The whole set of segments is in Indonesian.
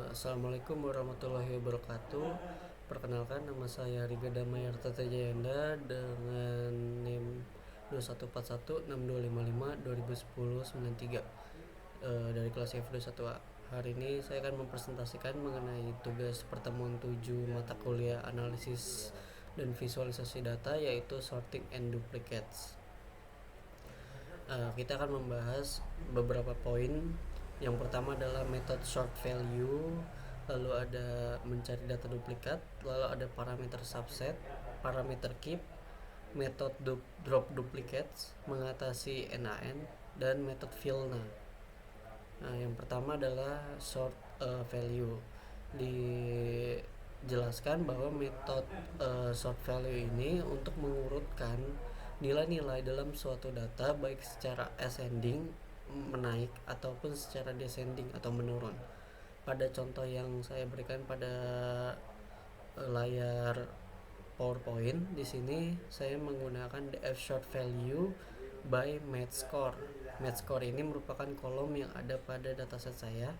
Assalamualaikum warahmatullahi wabarakatuh. Perkenalkan, nama saya Riga Damayarta Tajayanda dengan NIM 21416255 dari kelas F21A. Hari ini saya akan mempresentasikan mengenai tugas pertemuan 7 mata kuliah analisis dan visualisasi data, yaitu sorting and duplicates. Kita akan membahas beberapa poin. Yang pertama adalah method sort value, lalu ada mencari data duplikat, lalu ada parameter subset, parameter keep, method drop duplicates, mengatasi NaN, dan method fill-na. Yang pertama adalah sort value. Dijelaskan bahwa metode sort value ini untuk mengurutkan nilai-nilai dalam suatu data baik secara ascending, menaik, ataupun secara descending atau menurun. Pada contoh yang saya berikan pada layar PowerPoint, di sini saya menggunakan df short value by match score. Match score ini merupakan kolom yang ada pada dataset saya,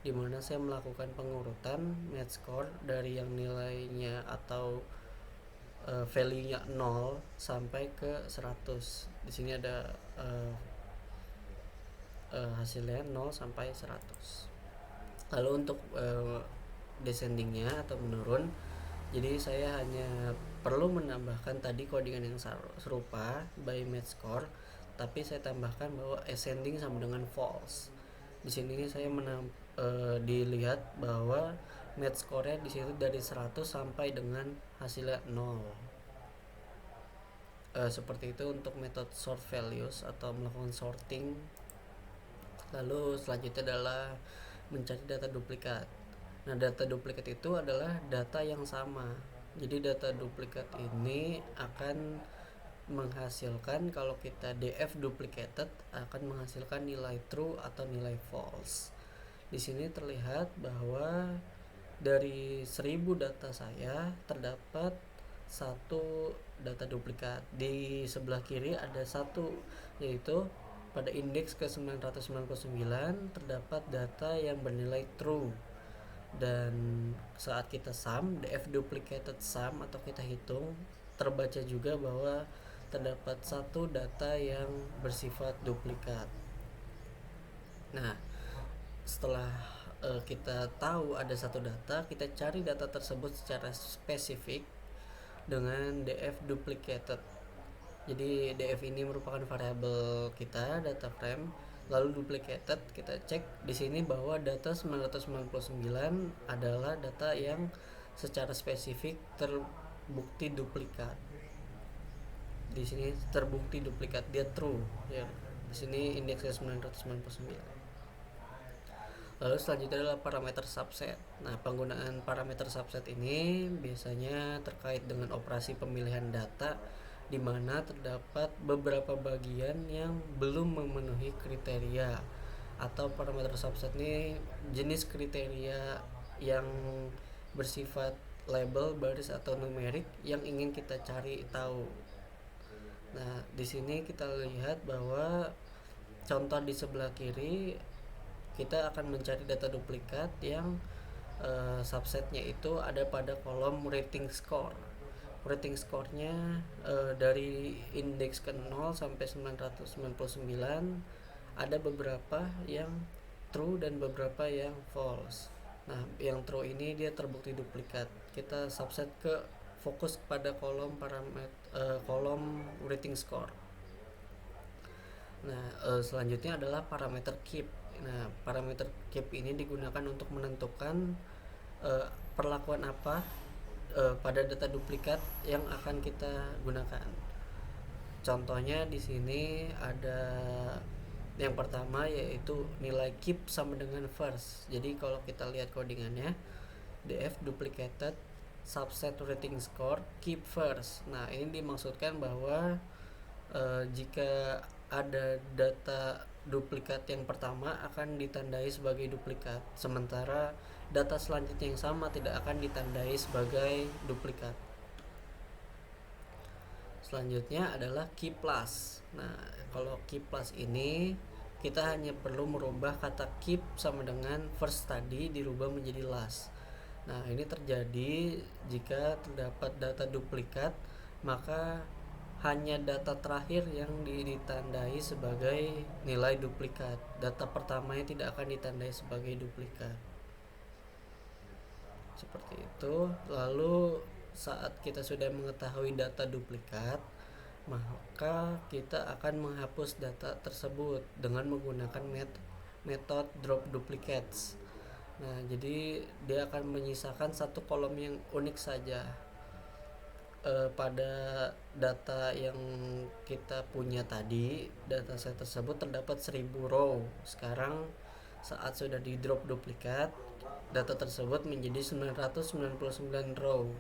di mana saya melakukan pengurutan match score dari yang nilainya atau value-nya 0 sampai ke 100. Di sini ada hasilnya 0 sampai 100. Lalu untuk descendingnya atau menurun, jadi saya hanya perlu menambahkan tadi codingan yang serupa by match score, tapi saya tambahkan bahwa ascending sama dengan false. Di sini saya dilihat bahwa match score-nya di situ dari 100 sampai dengan hasilnya 0. Seperti itu untuk metode sort values atau melakukan sorting. Lalu selanjutnya adalah mencari data duplikat. Nah, data duplikat itu adalah data yang sama. Jadi data duplikat ini akan menghasilkan, kalau kita df duplicated, akan menghasilkan nilai true atau nilai false. Di sini terlihat bahwa dari 1000 data saya terdapat satu data duplikat. Di sebelah kiri ada satu, yaitu pada indeks ke 999 terdapat data yang bernilai true. Dan saat kita sum, df duplicated sum atau kita hitung, terbaca juga bahwa terdapat satu data yang bersifat duplikat. Nah, setelah kita tahu ada satu data, kita cari data tersebut secara spesifik dengan df duplicated. Jadi df ini merupakan variabel kita, data frame. Lalu duplicated, kita cek di sini bahwa data 999 adalah data yang secara spesifik terbukti duplikat. Di sini terbukti duplikat, dia true ya. Di sini indeksnya 999. Lalu selanjutnya adalah parameter subset. Nah, penggunaan parameter subset ini biasanya terkait dengan operasi pemilihan data, di mana terdapat beberapa bagian yang belum memenuhi kriteria, atau parameter subset ini jenis kriteria yang bersifat label, baris, atau numerik yang ingin kita cari tahu. Nah, di sini kita lihat bahwa contoh di sebelah kiri, kita akan mencari data duplikat yang subsetnya itu ada pada kolom rating score. Rating score-nya dari indeks ke 0 sampai 999 ada beberapa yang true dan beberapa yang false. Nah, yang true ini dia terbukti duplikat. Kita subset ke fokus pada kolom kolom rating score. Nah, selanjutnya adalah parameter keep. Nah, parameter keep ini digunakan untuk menentukan perlakuan apa pada data duplikat yang akan kita gunakan. Contohnya di sini ada yang pertama, yaitu nilai keep sama dengan first. Jadi kalau kita lihat codingannya, df duplicated subset rating score keep first. Nah, ini dimaksudkan bahwa jika ada data duplikat yang pertama akan ditandai sebagai duplikat, sementara data selanjutnya yang sama tidak akan ditandai sebagai duplikat. Selanjutnya adalah key plus. Nah, kalau key plus ini kita hanya perlu merubah kata keep sama dengan first tadi dirubah menjadi last. Nah, ini terjadi jika terdapat data duplikat, maka hanya data terakhir yang ditandai sebagai nilai duplikat. Data pertamanya tidak akan ditandai sebagai duplikat. Seperti itu. Lalu saat kita sudah mengetahui data duplikat, maka kita akan menghapus data tersebut dengan menggunakan metode drop duplicates. Nah, jadi dia akan menyisakan satu kolom yang unik saja. Pada data yang kita punya tadi, data set tersebut terdapat 1000 row. Sekarang saat sudah di drop duplikat, data tersebut menjadi 999 row.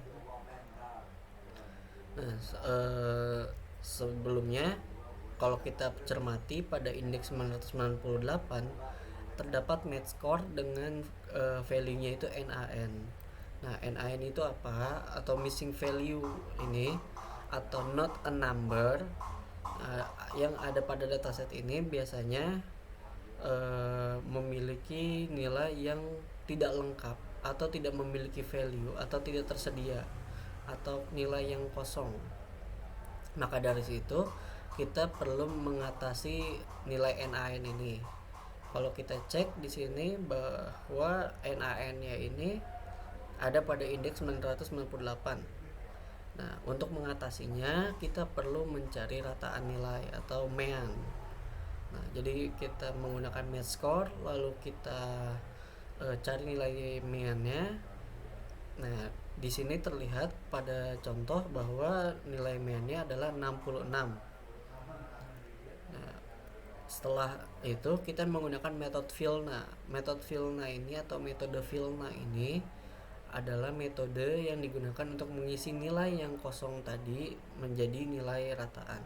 Nah, sebelumnya kalau kita cermati pada indeks 998 terdapat match score dengan value-nya itu NaN. Nah, NaN itu apa? Atau missing value ini atau not a number yang ada pada dataset ini biasanya memiliki nilai yang tidak lengkap atau tidak memiliki value atau tidak tersedia atau nilai yang kosong. Maka dari situ kita perlu mengatasi nilai NaN ini. Kalau kita cek di sini bahwa NaN-nya ini ada pada indeks 998. Nah, untuk mengatasinya kita perlu mencari rataan nilai atau mean. Nah, jadi kita menggunakan match score, lalu kita cari nilai mean-nya. Nah, di sini terlihat pada contoh bahwa nilai mean-nya adalah 66. Nah, setelah itu kita menggunakan metode Vilna. Metode Vilna ini atau metode Vilna ini adalah metode yang digunakan untuk mengisi nilai yang kosong tadi menjadi nilai rataan.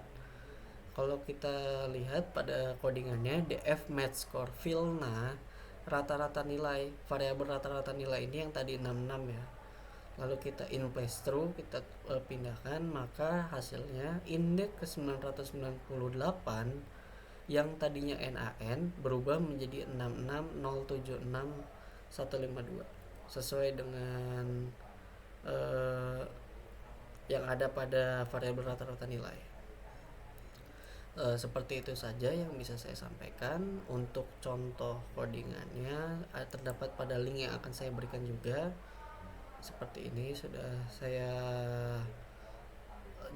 Kalau kita lihat pada codingannya df match score Vilna, rata-rata nilai, variabel rata-rata nilai ini yang tadi 66 ya. Lalu kita in place true, kita pindahkan, maka hasilnya indeks ke 998 yang tadinya NaN berubah menjadi 66076.152 sesuai dengan yang ada pada variabel rata-rata nilai. Seperti itu saja yang bisa saya sampaikan. Untuk contoh codingannya terdapat pada link yang akan saya berikan juga. Seperti ini sudah saya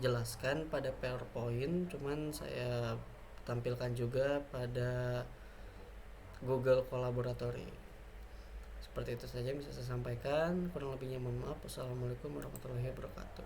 jelaskan pada PowerPoint, cuman saya tampilkan juga pada Google Collaboratory. Seperti itu saja yang bisa saya sampaikan. Kurang lebihnya mohon maaf. Wassalamualaikum warahmatullahi wabarakatuh.